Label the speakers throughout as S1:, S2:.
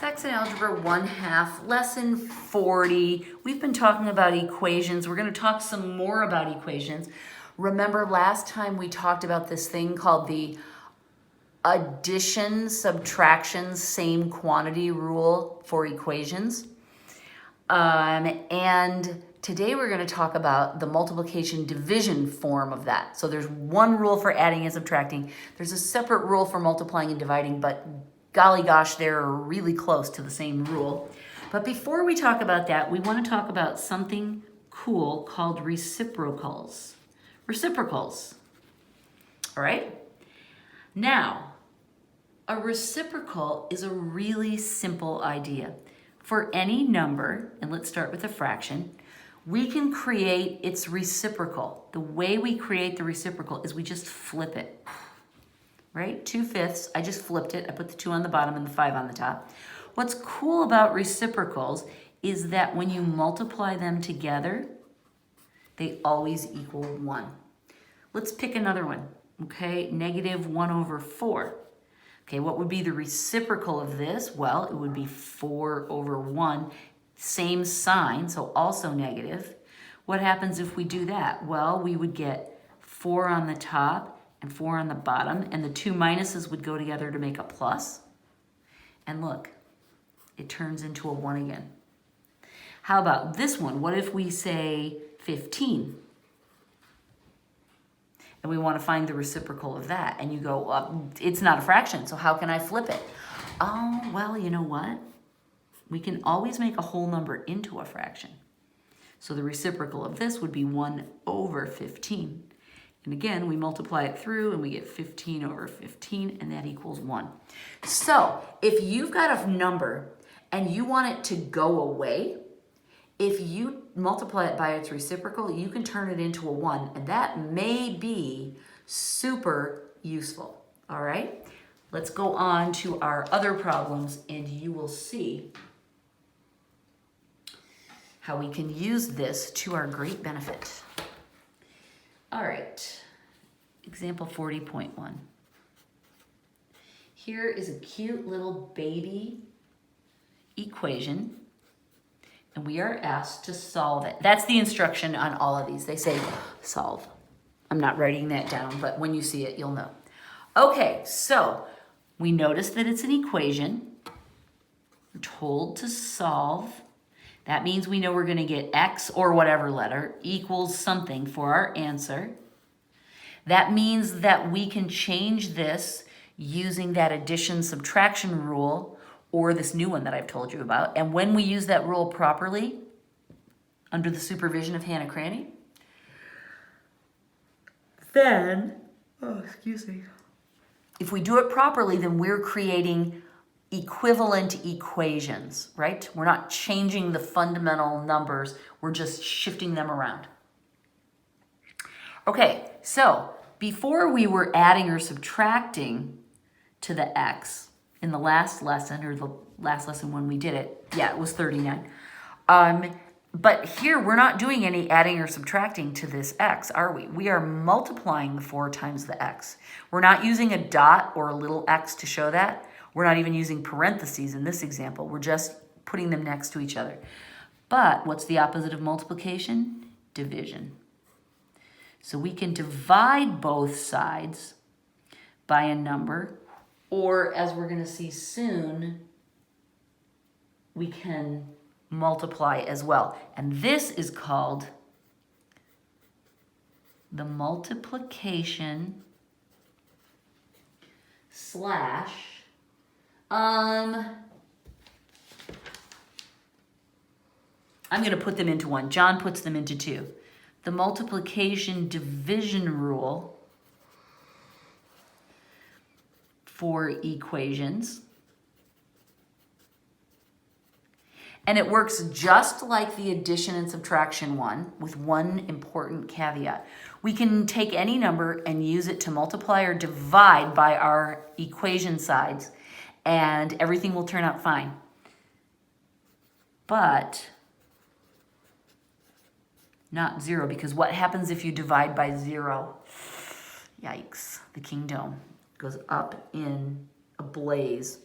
S1: Saxon Algebra 1/2, lesson 40. We've been talking about equations. We're going to talk some more about equations. Remember last time we talked about this thing called the addition, subtraction, same quantity rule for equations. And today we're going to talk about the multiplication division form of that. So there's one rule for adding and subtracting. There's a separate rule for multiplying and dividing, but golly gosh, they're really close to the same rule. But before we talk about that, we want to talk about something cool called reciprocals. Reciprocals. All right? Now, a reciprocal is a really simple idea. For any number, and let's start with a fraction, we can create its reciprocal. The way we create the reciprocal is we just flip it. Right? 2/5, I just flipped it. I put the 2 on the bottom and the 5 on the top. What's cool about reciprocals is that when you multiply them together, they always equal 1. Let's pick another one, okay? -1/4. Okay, what would be the reciprocal of this? Well, it would be 4/1, same sign, so also negative. What happens if we do that? Well, we would get 4 on the top and 4 on the bottom, and the 2 minuses would go together to make a plus. And look, it turns into a 1 again. How about this one? What if we say 15? And we want to find the reciprocal of that. And you go, it's not a fraction, so how can I flip it? Oh, well, you know what? We can always make a whole number into a fraction. So the reciprocal of this would be 1/15. And again, we multiply it through and we get 15/15, and that equals 1. So if you've got a number and you want it to go away, if you multiply it by its reciprocal, you can turn it into a 1, and that may be super useful. All right? Let's go on to our other problems, and you will see how we can use this to our great benefit. All right, example 40.1. Here is a cute little baby equation, and we are asked to solve it. That's the instruction on all of these. They say solve. I'm not writing that down, but when you see it, you'll know. Okay, so we notice that it's an equation. We're told to solve. That means we know we're going to get x or whatever letter equals something for our answer. That means that we can change this using that addition subtraction rule or this new one that I've told you about. And when we use that rule properly, under the supervision of Hannah Cranny, then, if we do it properly, then we're creating equivalent equations, right? We're not changing the fundamental numbers, we're just shifting them around. Okay, so before we were adding or subtracting to the x in the last lesson, or the last lesson when we did it, yeah, it was 39. But here we're not doing any adding or subtracting to this x, are we? We are multiplying the 4 times the x. We're not using a dot or a little x to show that. We're not even using parentheses in this example. We're just putting them next to each other. But what's the opposite of multiplication? Division. So we can divide both sides by a number, or as we're going to see soon, we can multiply as well. And this is called the multiplication slash I'm going to put them into one. John puts them into 2. The multiplication division rule for equations. And it works just like the addition and subtraction one, with one important caveat. We can take any number and use it to multiply or divide by our equation sides, and everything will turn out fine. But not 0, because what happens if you divide by 0? Yikes, the kingdom goes up in a blaze.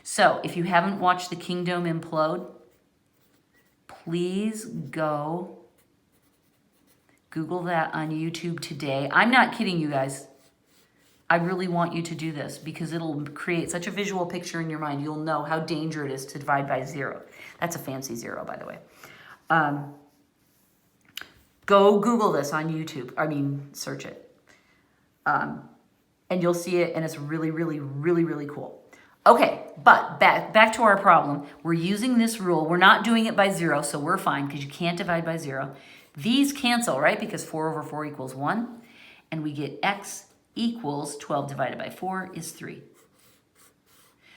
S1: So if you haven't watched The Kingdom Implode, please go Google that on YouTube today. I'm not kidding you guys. I really want you to do this because it'll create such a visual picture in your mind. You'll know how dangerous it is to divide by 0. That's a fancy 0, by the way. Go Google this on YouTube. Search it. And you'll see it, and it's really, really, really, really cool. Okay, but back to our problem. We're using this rule. We're not doing it by 0, so we're fine because you can't divide by 0. These cancel, right? Because 4 over 4 equals 1. And we get x equals 12 divided by 4 is 3.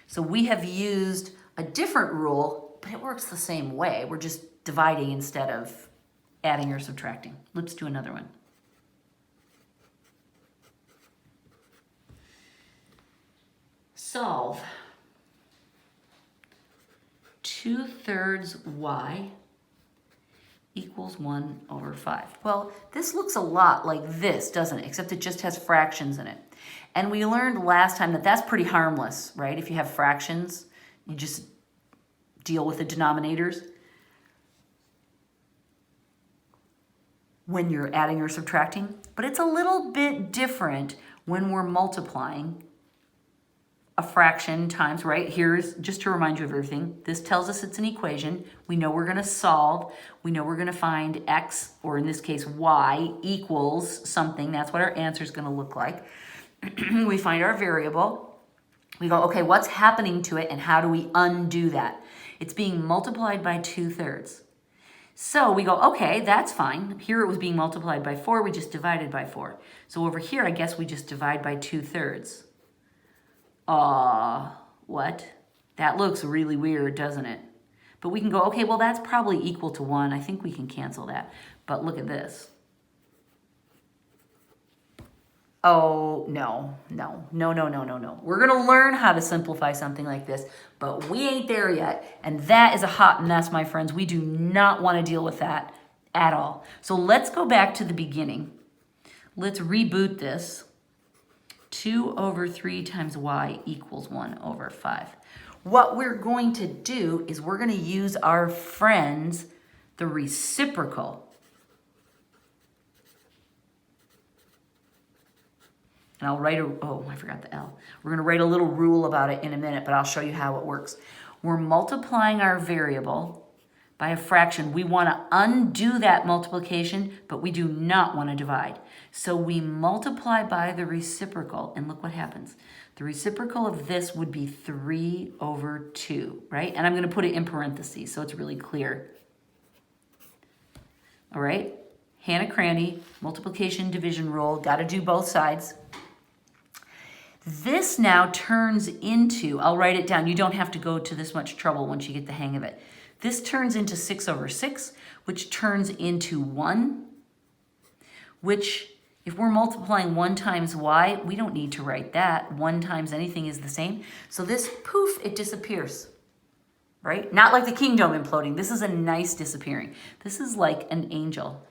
S1: So we have used a different rule, but it works the same way. We're just dividing instead of adding or subtracting. Let's do another one. Solve 2/3 y equals 1 over 5. Well, this looks a lot like this, doesn't it? Except it just has fractions in it. And we learned last time that that's pretty harmless, right? If you have fractions, you just deal with the denominators when you're adding or subtracting. But it's a little bit different when we're multiplying a fraction times, right? Here's, just to remind you of everything, this tells us it's an equation. We know we're gonna solve. We know we're gonna find x, or in this case, y, equals something. That's what our answer is gonna look like. We find our variable. We go, okay, what's happening to it and how do we undo that? It's being multiplied by 2/3. So we go, okay, that's fine. Here it was being multiplied by 4, we just divided by 4. So over here, I guess we just divide by 2/3. What? That looks really weird, doesn't it? But we can go, okay, well, that's probably equal to 1. I think we can cancel that. But look at this. Oh, no. We're going to learn how to simplify something like this, but we ain't there yet. And that is a hot mess, my friends. We do not want to deal with that at all. So let's go back to the beginning. Let's reboot this. 2 over 3 times y equals 1 over 5. What we're going to do is we're going to use our friends, the reciprocal. And I'll write I forgot the L. We're going to write a little rule about it in a minute, but I'll show you how it works. We're multiplying our variable by a fraction. We want to undo that multiplication, but we do not want to divide. So we multiply by the reciprocal, and look what happens. The reciprocal of this would be 3 over 2, right? And I'm going to put it in parentheses so it's really clear. All right? Hannah Cranny, multiplication division rule, got to do both sides. This now turns into, I'll write it down. You don't have to go to this much trouble once you get the hang of it. This turns into 6 over 6, which turns into 1, which, if we're multiplying 1 times y, we don't need to write that. 1 times anything is the same. So this, poof, it disappears, right? Not like the kingdom imploding. This is a nice disappearing. This is like an angel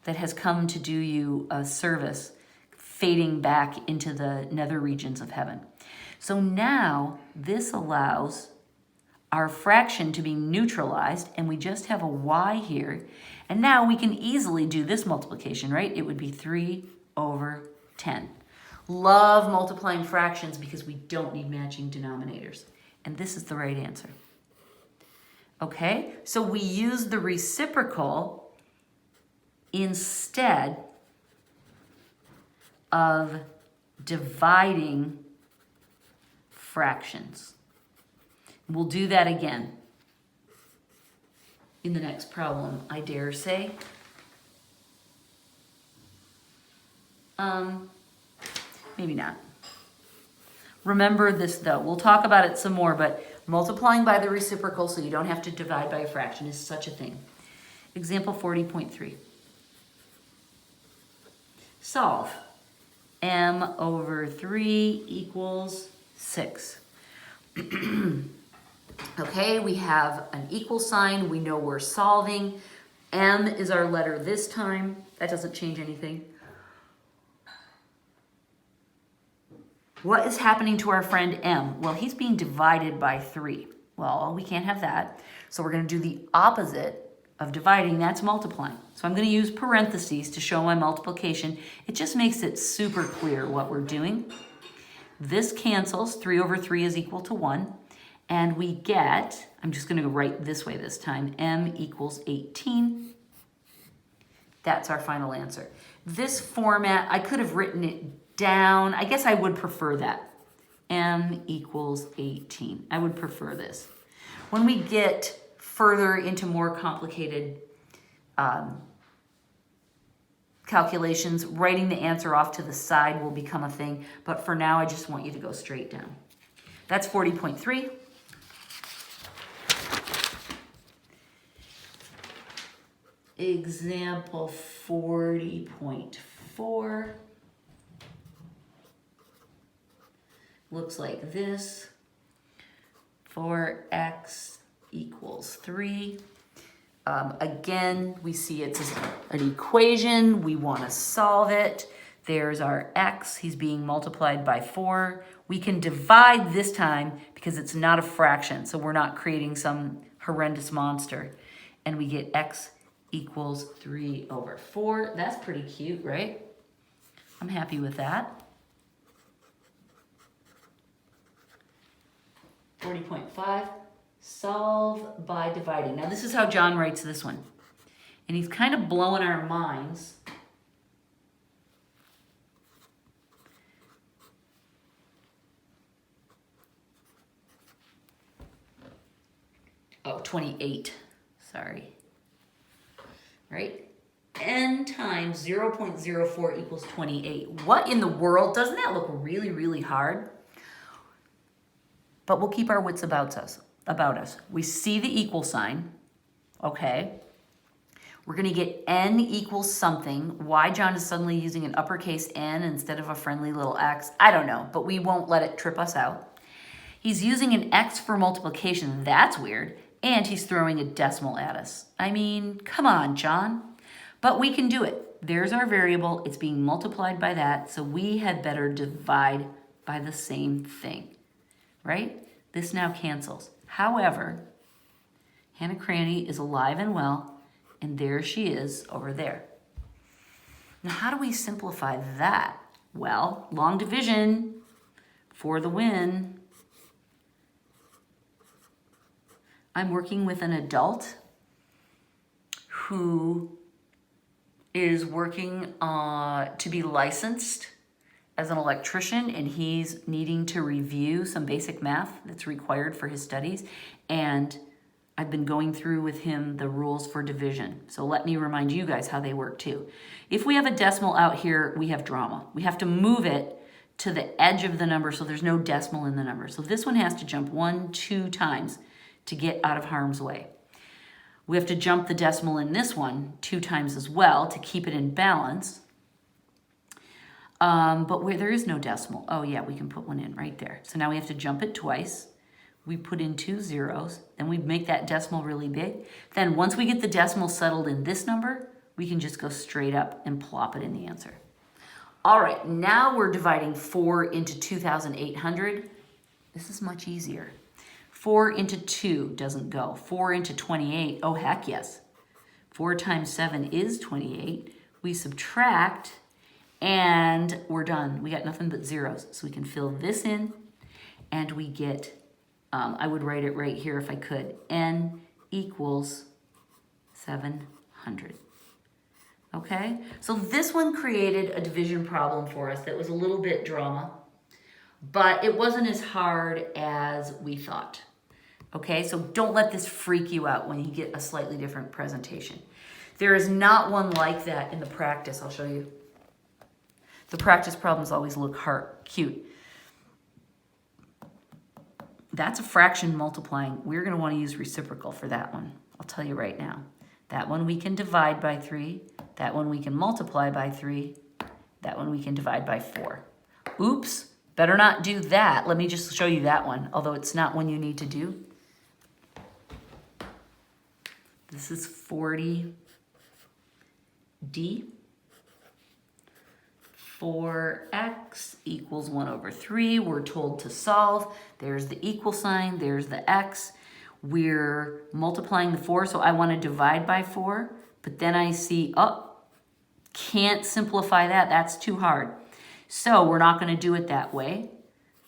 S1: that has come to do you a service, fading back into the nether regions of heaven. So now this allows our fraction to be neutralized, and we just have a y here. And now we can easily do this multiplication, right? It would be 3 over 10. Love multiplying fractions because we don't need matching denominators. And this is the right answer. Okay, so we use the reciprocal instead of dividing fractions. We'll do that again in the next problem, I dare say. Maybe not. Remember this though. We'll talk about it some more, but multiplying by the reciprocal so you don't have to divide by a fraction is such a thing. Example 40.3. Solve. M over 3 equals 6. Okay, we have an equal sign. We know we're solving. M is our letter this time. That doesn't change anything. What is happening to our friend M? Well, he's being divided by 3. Well, we can't have that. So we're going to do the opposite of dividing. That's multiplying. So I'm going to use parentheses to show my multiplication. It just makes it super clear what we're doing. This cancels. 3 over 3 is equal to 1. And we get, I'm just going to write this way this time, M equals 18. That's our final answer. This format, I could have written it down. I guess I would prefer that. M equals 18. I would prefer this. When we get further into more complicated calculations, writing the answer off to the side will become a thing. But for now, I just want you to go straight down. That's 40.3. Example 40.4 looks like this. 4x equals 3. Again, we see it's an equation. We want to solve it. There's our x. He's being multiplied by 4. We can divide this time because it's not a fraction, so we're not creating some horrendous monster. And we get x equals 3 over 4. That's pretty cute, right? I'm happy with that. 40.5, solve by dividing. Now this is how John writes this one. And he's kind of blowing our minds. Oh, 28, sorry. Right? N times 0.04 equals 28. What in the world? Doesn't that look really, really hard? But we'll keep our wits about us. We see the equal sign, okay? We're gonna get N equals something. Why John is suddenly using an uppercase N instead of a friendly little x, I don't know, but we won't let it trip us out. He's using an x for multiplication, that's weird. And he's throwing a decimal at us. I mean, come on, John. But we can do it. There's our variable. It's being multiplied by that. So we had better divide by the same thing, right? This now cancels. However, Hannah Cranny is alive and well, and there she is over there. Now, how do we simplify that? Well, long division for the win. I'm working with an adult who is working to be licensed as an electrician, and he's needing to review some basic math that's required for his studies. And I've been going through with him the rules for division. So let me remind you guys how they work too. If we have a decimal out here, we have drama. We have to move it to the edge of the number so there's no decimal in the number. So this one has to jump 1, 2 times to get out of harm's way. We have to jump the decimal in this one 2 times as well to keep it in balance. But where there is no decimal, oh yeah, we can put one in right there. So now we have to jump it twice. We put in 2 zeros, then we make that decimal really big. Then once we get the decimal settled in this number, we can just go straight up and plop it in the answer. All right, now we're dividing 4 into 2,800. This is much easier. 4 into 2 doesn't go. 4 into 28, oh heck yes. 4 times 7 is 28. We subtract and we're done. We got nothing but zeros. So we can fill this in and we get, I would write it right here if I could. N equals 700. Okay, so this one created a division problem for us that was a little bit drama, but it wasn't as hard as we thought. Okay, so don't let this freak you out when you get a slightly different presentation. There is not one like that in the practice. I'll show you. The practice problems always look cute. That's a fraction multiplying. We're going to want to use reciprocal for that one. I'll tell you right now. That one we can divide by 3. That one we can multiply by 3. That one we can divide by 4. Oops, better not do that. Let me just show you that one, although it's not one you need to do. This is 40D. 4x equals 1 over 3. We're told to solve. There's the equal sign, there's the x. We're multiplying the 4, so I want to divide by 4, but then I see, oh, can't simplify that, that's too hard. So we're not going to do it that way.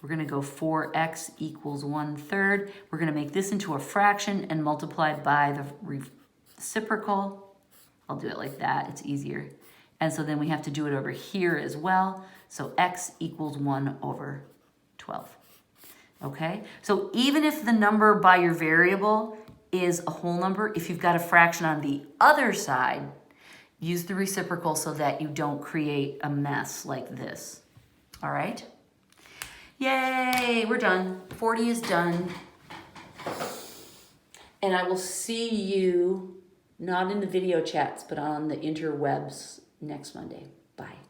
S1: We're going to go 4x equals 1/3. We're going to make this into a fraction and multiply by the reciprocal. I'll do it like that, it's easier. And so then we have to do it over here as well. So x equals 1 over 12. Okay, so even if the number by your variable is a whole number, if you've got a fraction on the other side, use the reciprocal so that you don't create a mess like this. All right? Yay, we're done. 40 is done. And I will see you, not in the video chats, but on the interwebs next Monday. Bye.